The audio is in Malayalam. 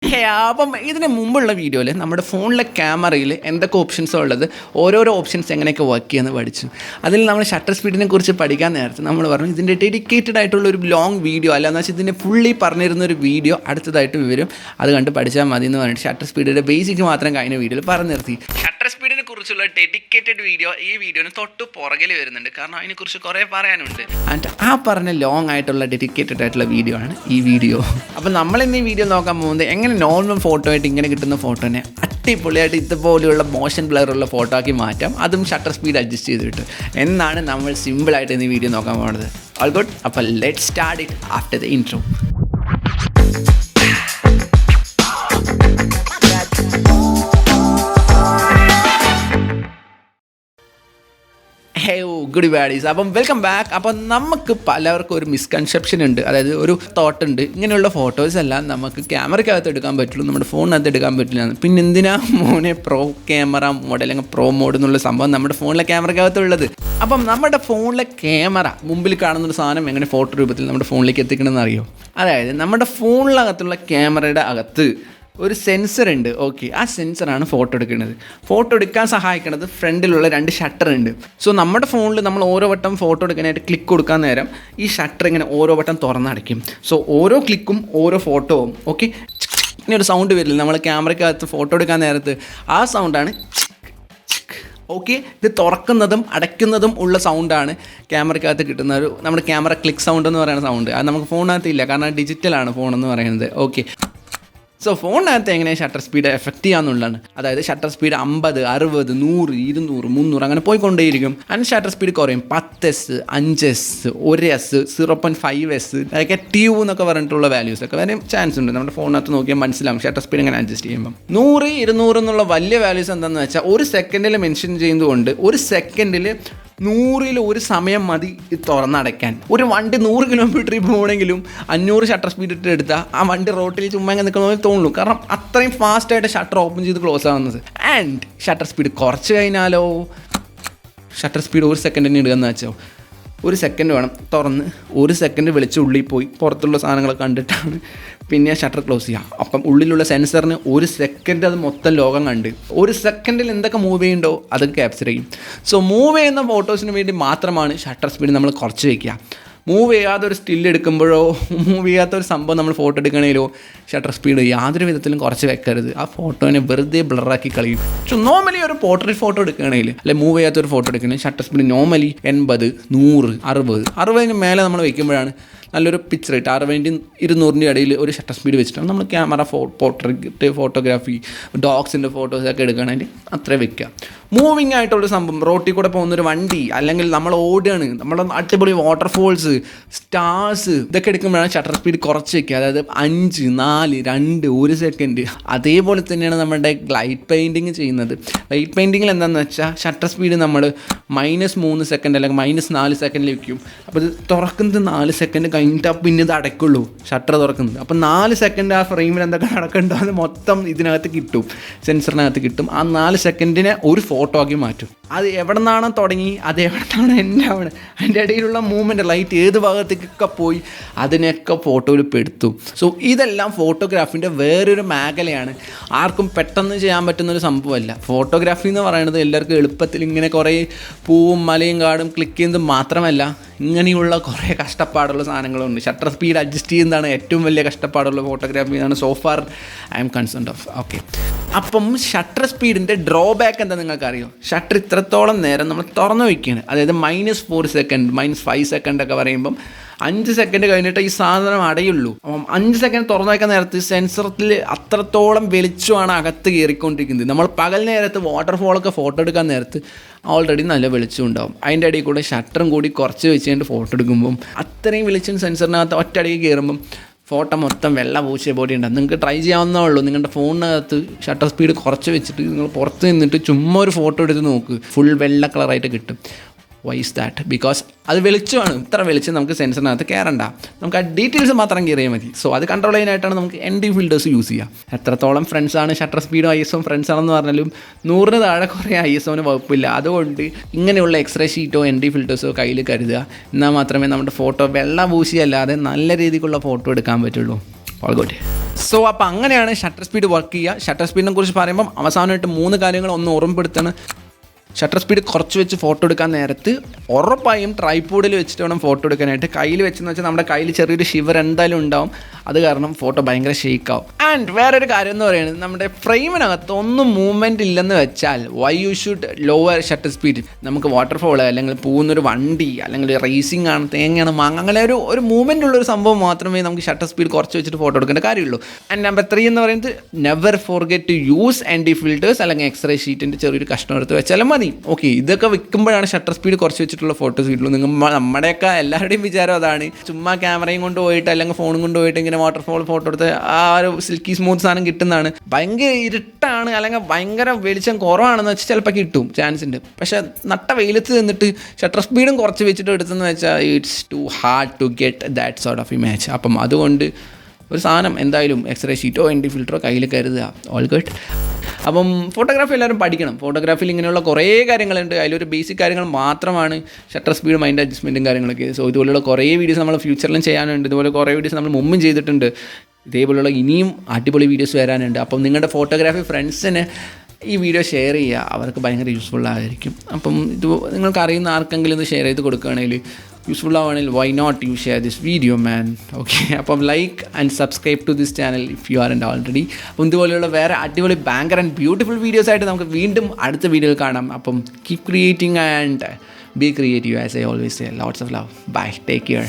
അപ്പം ഇതിന് മുമ്പുള്ള വീഡിയോയിൽ നമ്മുടെ ഫോണിലെ ക്യാമറയിൽ എന്തൊക്കെ ഓപ്ഷൻസാണ് ഉള്ളത്, ഓരോരോ ഓപ്ഷൻസ് എങ്ങനെയൊക്കെ വർക്ക് ചെയ്യുമെന്ന് പഠിച്ചു. അതിൽ നമ്മൾ ഷട്ടർ സ്പീഡിനെ കുറിച്ച് പഠിക്കാൻ നേരത്തെ നമ്മൾ പറഞ്ഞു ഇതിൻ്റെ ഡെഡിക്കേറ്റഡ് ആയിട്ടുള്ള ഒരു ലോങ് വീഡിയോ അല്ലാന്ന് വെച്ചാൽ ഇതിൻ്റെ ഫുള്ളി പറഞ്ഞിരുന്ന ഒരു വീഡിയോ അടുത്തതായിട്ട് വരും, അത് കണ്ട് പഠിച്ചാൽ മതി എന്ന് പറഞ്ഞിട്ട് ഷട്ടർ സ്പീഡിൻ്റെ ബേസിക് മാത്രം കഴിഞ്ഞ വീഡിയോയിൽ പറഞ്ഞു നിർത്തി. ഷട്ടർ സ്പീഡിനെ കുറിച്ചുള്ള ഡെഡിക്കേറ്റഡ് വീഡിയോ ഈ വീഡിയോന് തൊട്ട് പുറകിൽ വരുന്നുണ്ട്, കാരണം അതിനെക്കുറിച്ച് കുറേ പറയാനുണ്ട്. ആൻഡ് ആ പറഞ്ഞ ലോങ് ആയിട്ടുള്ള ഡെഡിക്കേറ്റഡ് ആയിട്ടുള്ള വീഡിയോ ആണ് ഈ വീഡിയോ. അപ്പം നമ്മളിന്ന് ഈ വീഡിയോ നോക്കാൻ പോകുന്നത് എങ്ങനെ നോർമൽ ഫോട്ടോ ആയിട്ട് ഇങ്ങനെ കിട്ടുന്ന ഫോട്ടോനെ അടിപൊളിയായിട്ട് ഇതുപോലെയുള്ള മോഷൻ ബ്ലറുള്ള ഫോട്ടോ ആക്കി മാറ്റാം, അതും ഷട്ടർ സ്പീഡ് അഡ്ജസ്റ്റ് ചെയ്തിട്ട് എന്നാണ് നമ്മൾ സിമ്പിളായിട്ട് ഇന്ന് ഈ വീഡിയോ നോക്കാൻ പോകുന്നത്. ഓൾ ഗുഡ്, അപ്പോൾ let's start it after the intro. Good buddies, അപ്പം വെൽക്കം ബാക്ക്. അപ്പം നമുക്ക് പലർക്കും ഒരു മിസ്കൺസെപ്ഷൻ ഉണ്ട്, അതായത് ഒരു തോട്ട് ഉണ്ട്, ഇങ്ങനെയുള്ള ഫോട്ടോസ് എല്ലാം നമുക്ക് ക്യാമറയ്ക്കകത്ത് എടുക്കാൻ പറ്റുള്ളൂ, നമ്മുടെ ഫോണിനകത്ത് എടുക്കാൻ പറ്റില്ല. പിന്നെ എന്തിനാ മോനെ പ്രോ ക്യാമറ മോഡ് അല്ലെങ്കിൽ പ്രോ മോഡ് എന്നുള്ള സംഭവം നമ്മുടെ ഫോണിലെ ക്യാമറയ്ക്കകത്തുള്ളത്? അപ്പം നമ്മുടെ ഫോണിലെ ക്യാമറ മുമ്പിൽ കാണുന്നൊരു സാധനം എങ്ങനെ ഫോട്ടോ രൂപത്തിൽ നമ്മുടെ ഫോണിലേക്ക് എത്തിക്കണമെന്ന് അറിയോ? അതായത് നമ്മുടെ ഫോണിനകത്തുള്ള ക്യാമറയുടെ അകത്ത് ഒരു സെൻസർ ഉണ്ട്. ഓക്കെ, ആ സെൻസറാണ് ഫോട്ടോ എടുക്കുന്നത്. ഫോട്ടോ എടുക്കാൻ സഹായിക്കുന്നത് ഫ്രണ്ടിലുള്ള 2 ഷട്ടർ ഉണ്ട്. സോ നമ്മുടെ ഫോണിൽ നമ്മൾ ഓരോ വട്ടം ഫോട്ടോ എടുക്കാനായിട്ട് ക്ലിക്ക് കൊടുക്കാൻ നേരം ഈ ഷട്ടർ ഇങ്ങനെ ഓരോ വട്ടം തുറന്നടയ്ക്കും. സോ ഓരോ ക്ലിക്കും ഓരോ ഫോട്ടോവും ഓക്കെ ഇങ്ങനെ ഒരു സൗണ്ട് വരില്ല നമ്മൾ ക്യാമറയ്ക്കകത്ത് ഫോട്ടോ എടുക്കാൻ നേരത്ത്. ആ സൗണ്ടാണ് ഓക്കെ. ഇത് തുറക്കുന്നതും അടയ്ക്കുന്നതും ഉള്ള സൗണ്ടാണ് ക്യാമറയ്ക്കകത്ത് കിട്ടുന്ന ഒരു നമ്മുടെ ക്യാമറ ക്ലിക്ക് സൗണ്ട് എന്ന് പറയുന്ന സൗണ്ട്. അത് നമുക്ക് ഫോണിനകത്ത് ഇല്ല, കാരണം ഡിജിറ്റലാണ് ഫോൺ എന്ന് പറയുന്നത്. ഓക്കെ, സോ ഫോണിനകത്ത് എങ്ങനെ ഷട്ടർ സ്പീഡ് എഫക്റ്റ് ചെയ്യാന്നുള്ളതാണ്. അതായത് ഷട്ടർ സ്പീഡ് 50, 60, 100, 200, 300 അങ്ങനെ പോയിക്കൊണ്ടേയിരിക്കും. അതിന് ഷട്ടർ സ്പീഡ് കുറയും. 10s, 5s, 1s, 0.5s അതൊക്കെ ട്യൂ എന്നൊക്കെ പറഞ്ഞിട്ടുള്ള വാല്യൂസ് ഒക്കെ വരാൻ ചാൻസ് ഉണ്ട്. നമ്മുടെ ഫോണിനകത്ത് നോക്കിയാൽ മനസ്സിലാവും ഷട്ടർ സ്പീഡ് എങ്ങനെ അഡ്ജസ്റ്റ് ചെയ്യുമ്പോൾ. 100, 200 എന്നുള്ള വലിയ വാല്യൂസ് എന്താണെന്ന് വെച്ചാൽ ഒരു സെക്കൻഡിൽ മെൻഷൻ ചെയ്യുന്നതുകൊണ്ട് ഒരു സെക്കൻഡിൽ 100ൽ ഒരു സമയം മതി തുറന്നടയ്ക്കാൻ. ഒരു വണ്ടി 100 കിലോമീറ്ററിൽ പോകണമെങ്കിലും 500 ഷട്ടർ സ്പീഡ് ഇട്ട് എടുത്താൽ ആ വണ്ടി റോട്ടിൽ ചുമ്മാ നിൽക്കുന്നതിൽ തോന്നുള്ളൂ, കാരണം അത്രയും ഫാസ്റ്റായിട്ട് ഷട്ടർ ഓപ്പൺ ചെയ്ത് ക്ലോസ് ആവുന്നത്. ആൻഡ് ഷട്ടർ സ്പീഡ് കുറച്ച് കഴിഞ്ഞാലോ, ഷട്ടർ സ്പീഡ് 1 സെക്കൻഡിന് ഇടുക എന്ന് വെച്ചോ, 1 സെക്കൻഡ് വേണം തുറന്ന് 1 സെക്കൻഡ് വിളിച്ച് ഉള്ളിൽ പോയി പുറത്തുള്ള സാധനങ്ങളൊക്കെ കണ്ടിട്ടാണ് പിന്നെ ഷട്ടർ ക്ലോസ് ചെയ്യുക. അപ്പം ഉള്ളിലുള്ള സെൻസറിന് 1 സെക്കൻഡ് അത് മൊത്തം ലോകം കണ്ട് 1 സെക്കൻഡിൽ എന്തൊക്കെ മൂവ് ചെയ്യുന്നുണ്ടോ അതൊക്കെ ക്യാപ്ചർ ചെയ്യും. സോ മൂവ് ചെയ്യുന്ന ഫോട്ടോസിന് വേണ്ടി മാത്രമാണ് ഷട്ടർ സ്പീഡ് നമ്മൾ കുറച്ച് വയ്ക്കുക. മൂവ് ചെയ്യാത്ത ഒരു സ്റ്റിൽ എടുക്കുമ്പോഴോ മൂവ് ചെയ്യാത്ത ഒരു സംഭവം നമ്മൾ ഫോട്ടോ എടുക്കണമെങ്കിലോ ഷട്ടർ സ്പീഡ് യാതൊരു വിധത്തിലും കുറച്ച് വെക്കരുത്. ആ ഫോട്ടോനെ വെറുതെ ബ്ലറാക്കി കളയും. പക്ഷെ നോർമലി ഒരു പോർട്രേറ്റ് ഫോട്ടോ എടുക്കുകയാണെങ്കിൽ അല്ലെ മൂവ് ചെയ്യാത്ത ഒരു ഫോട്ടോ എടുക്കണമെങ്കിൽ ഷട്ടർ സ്പീഡ് നോർമലി 80, 100, 60 മേലെ നമ്മൾ വയ്ക്കുമ്പോഴാണ് നല്ലൊരു പിക്ചർ റേറ്റ്. 60, 200 ഇടയിൽ ഒരു ഷട്ടർ സ്പീഡ് വെച്ചിട്ടാണ് നമ്മൾ ക്യാമറ പോർട്രേറ്റ് ഫോട്ടോഗ്രാഫി ഡോഗ്സിൻ്റെ ഫോട്ടോസൊക്കെ എടുക്കുകയാണെങ്കിൽ അത്രേ വെക്കുക. മൂവിങ് ആയിട്ടുള്ള സംഭവം, റോട്ടിൽ കൂടെ പോകുന്നൊരു വണ്ടി അല്ലെങ്കിൽ നമ്മൾ ഓടുകയാണ്, നമ്മുടെ അടിപൊളി വാട്ടർഫോൾസ്, സ്റ്റാർസ് ഇതൊക്കെ എടുക്കുമ്പോഴാണ് ഷട്ടർ സ്പീഡ് കുറച്ച് വയ്ക്കുക. അതായത് 5, 4, 2, 1 സെക്കൻഡ്. അതേപോലെ തന്നെയാണ് നമ്മുടെ ലൈറ്റ് പെയിൻറ്റിങ് ചെയ്യുന്നത്. ലൈറ്റ് പെയിൻറ്റിങ്ങിൽ എന്താണെന്ന് വെച്ചാൽ ഷട്ടർ സ്പീഡ് നമ്മൾ -3 സെക്കൻഡ് അല്ലെങ്കിൽ -4 സെക്കൻഡിൽ വയ്ക്കും. അപ്പോൾ ഇത് തുറക്കുന്നത് 4 സെക്കൻഡ് കഴിഞ്ഞിട്ട് പിന്നെ ഇത് അടയ്ക്കുള്ളൂ ഷട്ടർ തുറക്കുന്നത്. അപ്പം 4 സെക്കൻഡ് ആ ഫ്രെയിമിൽ എന്തൊക്കെ നടക്കുന്നുണ്ടോ അത് മൊത്തം ഇതിനകത്ത് കിട്ടും, സെൻസറിനകത്ത് കിട്ടും. ആ 4 സെക്കൻഡിനെ ഒരു ഫോട്ടോ ആക്കി മാറ്റും. അത് എവിടെ നിന്നാണോ തുടങ്ങി അത് എവിടെ നിന്നാണ് എൻ്റെ അവിടെ അതിൻ്റെ ഇടയിലുള്ള മൂവ്മെൻറ്റ് ലൈറ്റ് ഏത് ഭാഗത്തേക്കൊക്കെ പോയി അതിനെയൊക്കെ ഫോട്ടോയിൽ പെടുത്തും. സോ ഇതെല്ലാം ഫോട്ടോഗ്രാഫിൻ്റെ വേറൊരു മേഖലയാണ്. ആർക്കും പെട്ടെന്ന് ചെയ്യാൻ പറ്റുന്നൊരു സംഭവമല്ല. ഫോട്ടോഗ്രാഫി എന്ന് പറയുന്നത് എല്ലാവർക്കും എളുപ്പത്തിൽ ഇങ്ങനെ കുറേ പൂവും മലയും കാടും ക്ലിക്ക് ചെയ്യുന്നത് മാത്രമല്ല, ഇങ്ങനെയുള്ള കുറേ കഷ്ടപ്പാടുള്ള സാധനങ്ങളുണ്ട്. ഷട്ടർ സ്പീഡ് അഡ്ജസ്റ്റ് ചെയ്യുന്നതാണ് ഏറ്റവും വലിയ കഷ്ടപ്പാടുള്ള ഫോട്ടോഗ്രാഫി എന്നാണ് so far I M concerned of. Okay, അപ്പം ഷട്ടർ സ്പീഡിൻ്റെ ഡ്രോബാക്ക് എന്താ നിങ്ങൾക്കറിയോ? ഷട്ടർ ഇത്രത്തോളം നേരം നമ്മൾ തുറന്നു വയ്ക്കുകയാണ്. അതായത് -4 സെക്കൻഡ്, -5 സെക്കൻഡ് ഒക്കെ പറയുമ്പം 5 സെക്കൻഡ് കഴിഞ്ഞിട്ട് ഈ സാധനം അടയുള്ളൂ. അപ്പം 5 സെക്കൻഡ് തുറന്നു വയ്ക്കാൻ നേരത്ത് സെൻസറിൽ അത്രത്തോളം വെളിച്ചമാണ് അകത്ത് കയറിക്കൊണ്ടിരിക്കുന്നത്. നമ്മൾ പകൽ നേരത്ത് വാട്ടർഫോളൊക്കെ ഫോട്ടോ എടുക്കാൻ നേരത്ത് ഓൾറെഡി നല്ല വെളിച്ചം ഉണ്ടാവും. അതിൻ്റെ ഇടയിൽ കൂടെ ഷട്ടറും കൂടി കുറച്ച് വെച്ചുകൊണ്ട് ഫോട്ടോ എടുക്കുമ്പം അത്രയും വെളിച്ചം സെൻസറിനകത്ത് ഒറ്റയടിക്ക് കയറുമ്പം ഫോട്ടോ മൊത്തം വെള്ള പൂച്ച ബോഡി ഉണ്ടാകും. നിങ്ങൾക്ക് ട്രൈ ചെയ്യാവുന്നേ ഉള്ളൂ. നിങ്ങളുടെ ഫോണിനകത്ത് ഷട്ടർ സ്പീഡ് കുറച്ച് വെച്ചിട്ട് നിങ്ങൾ പുറത്ത് നിന്നിട്ട് ചുമ്മാ ഒരു ഫോട്ടോ എടുത്ത് നോക്ക്, ഫുൾ വെള്ള കളറായിട്ട് കിട്ടും. Y is that? ബിക്കോസ് അത് വെളിച്ചമാണ്. ഇത്ര വെളിച്ചം നമുക്ക് സെൻസറിനകത്ത് കയറണ്ട, നമുക്ക് ആ ഡീറ്റെയിൽസ് മാത്രം കയറിയാൽ മതി. സോ അത് കൺട്രോൾ ചെയ്യാനായിട്ടാണ് നമുക്ക് ND ഫിൽറ്റേഴ്സ് യൂസ് ചെയ്യുക. എത്രത്തോളം ഫ്രണ്ട്സാണ് ഷട്ടർ സ്പീഡും ISOയും ഫ്രണ്ട്സ് ആണെന്ന് പറഞ്ഞാലും 100ന് താഴെ കുറേ ISOന് വകുപ്പില്ല. അതുകൊണ്ട് ഇങ്ങനെയുള്ള എക്സ്റേ ഷീറ്റോ ND ഫിൽറ്റേഴ്സോ കയ്യിൽ കരുതുക. എന്നാൽ മാത്രമേ നമ്മുടെ ഫോട്ടോ വെള്ള പൂശിയല്ലാതെ നല്ല രീതിക്കുള്ള ഫോട്ടോ എടുക്കാൻ പറ്റുള്ളൂ. All good. സോ അപ്പോൾ അങ്ങനെയാണ് ഷട്ടർ സ്പീഡ് വർക്ക് ചെയ്യുക. ഷട്ടർ സ്പീഡിനെ കുറിച്ച് പറയുമ്പം അവസാനമായിട്ട് 3 കാര്യങ്ങൾ ഒന്ന് ഓർമ്മപ്പെടുത്താണ്. ഷട്ടർ സ്പീഡ് കുറച്ച് വെച്ച് ഫോട്ടോ എടുക്കാൻ നേരത്ത് ഉറപ്പായും ട്രൈപോഡിൽ വെച്ചിട്ട് വേണം ഫോട്ടോ എടുക്കാനായിട്ട്. കയ്യിൽ വെച്ചെന്ന് വെച്ചാൽ നമ്മുടെ കയ്യിൽ ചെറിയൊരു ഷിവർ എന്തായാലും ഉണ്ടാവും. അത് കാരണം ഫോട്ടോ ഭയങ്കര ഷേക്കാവും. ആൻഡ് വേറൊരു കാര്യം എന്ന് പറയുന്നത്, നമ്മുടെ ഫ്രെയിമിനകത്ത് ഒന്നും മൂവ്മെൻറ്റ് ഇല്ലെന്ന് വെച്ചാൽ why you should lower shutter speed. നമുക്ക് വാട്ടർഫോൾ അല്ലെങ്കിൽ പോകുന്നൊരു വണ്ടി അല്ലെങ്കിൽ റേസിംഗ് ആണ്, തേങ്ങയാണ്, മാങ്ങ, അങ്ങനെ ഒരു മൂവ്മെൻ്റ് ഉള്ളൊരു സംഭവം മാത്രമേ നമുക്ക് ഷട്ടർ സ്പീഡ് കുറച്ച് വെച്ചിട്ട് ഫോട്ടോ എടുക്കേണ്ട കാര്യമുള്ളൂ. ആൻഡ് നമ്പർ 3 എന്ന് പറയുന്നത്, never forget to use ND filters അല്ലെങ്കിൽ എക്സ്റേ ഷീറ്റിൻ്റെ ചെറിയൊരു കഷ്ണം എടുത്ത് വെച്ചാലും മതി. ഓക്കെ, ഇതൊക്കെ വെക്കുമ്പോഴാണ് ഷട്ടർ സ്പീഡ് കുറച്ച് വെച്ചിട്ടുള്ള ഫോട്ടോസ് കിട്ടുള്ളൂ. നമ്മുടെയൊക്കെ എല്ലാവരുടെയും വിചാരം അതാണ്, ചുമ്മാ ക്യാമറയും കൊണ്ട് പോയിട്ട് അല്ലെങ്കിൽ ഫോണും കൊണ്ട് പോയിട്ട് ഇങ്ങനെ വാട്ടർഫോൾ ഫോട്ടോ എടുത്ത് ആ ഒരു സിൽക്കി സ്മൂത്ത് സാധനം കിട്ടുന്നതാണ്. ഭയങ്കര ഇരുട്ടാണ് അല്ലെങ്കിൽ ഭയങ്കര വെളിച്ചം കുറവാണെന്ന് വെച്ചാൽ ചിലപ്പോൾ കിട്ടും, ചാൻസ് ഉണ്ട്. പക്ഷേ നട്ട വെയിലത്ത് നിന്നിട്ട് ഷട്ടർ സ്പീഡും കുറച്ച് വെച്ചിട്ട് എടുത്തെന്ന് വെച്ചാൽ it's too hard to get that sort of image. അപ്പം അതുകൊണ്ട് ഒരു സാധനം എന്തായാലും എക്സ്റേ ഷീറ്റോ ND ഫിൽറ്ററോ കയ്യിൽ കരുതുക. All good. അപ്പം ഫോട്ടോഗ്രാഫി എല്ലാവരും പഠിക്കണം. ഫോട്ടോഗ്രാഫിയിൽ ഇങ്ങനെയുള്ള കുറേ കാര്യങ്ങളുണ്ട്. അതിലൊരു ബേസിക് കാര്യങ്ങൾ മാത്രമാണ് ഷട്ടർ സ്പീഡ്, മൈൻഡ് അഡ്ജസ്റ്റ്മെൻറ്റും കാര്യങ്ങളൊക്കെ. സോ ഇതുപോലുള്ള കുറേ വീഡിയോസ് നമ്മൾ ഫ്യൂച്ചറിലും ചെയ്യാനുണ്ട്. ഇതുപോലെ കുറേ വീഡിയോസ് നമ്മൾ മുമ്പും ചെയ്തിട്ടുണ്ട്. ഇതേപോലുള്ള ഇനിയും അടിപൊളി വീഡിയോസ് വരാനുണ്ട്. അപ്പം നിങ്ങളുടെ ഫോട്ടോഗ്രാഫി ഫ്രണ്ട്സിന് ഈ വീഡിയോ ഷെയർ ചെയ്യുക, അവർക്ക് ഭയങ്കര യൂസ്ഫുള്ളായിരിക്കും. അപ്പം ഇത് നിങ്ങൾക്ക് അറിയുന്ന ആർക്കെങ്കിലും ഇത് ഷെയർ ചെയ്ത് കൊടുക്കുകയാണെങ്കിൽ, യൂസ്ഫുൾ ആവുകയാണെങ്കിൽ why not you share this video man. Okay, അപ്പം like and subscribe to this channel if you are and already. അപ്പം ഇതുപോലെയുള്ള വേറെ അടിപൊളി ബാങ്കർ ആൻഡ് ബ്യൂട്ടിഫുൾ വീഡിയോസ് ആയിട്ട് നമുക്ക് വീണ്ടും അടുത്ത വീഡിയോയിൽ കാണാം. അപ്പം keep creating and be creative as I always say. Lots of love. Bye. Take care.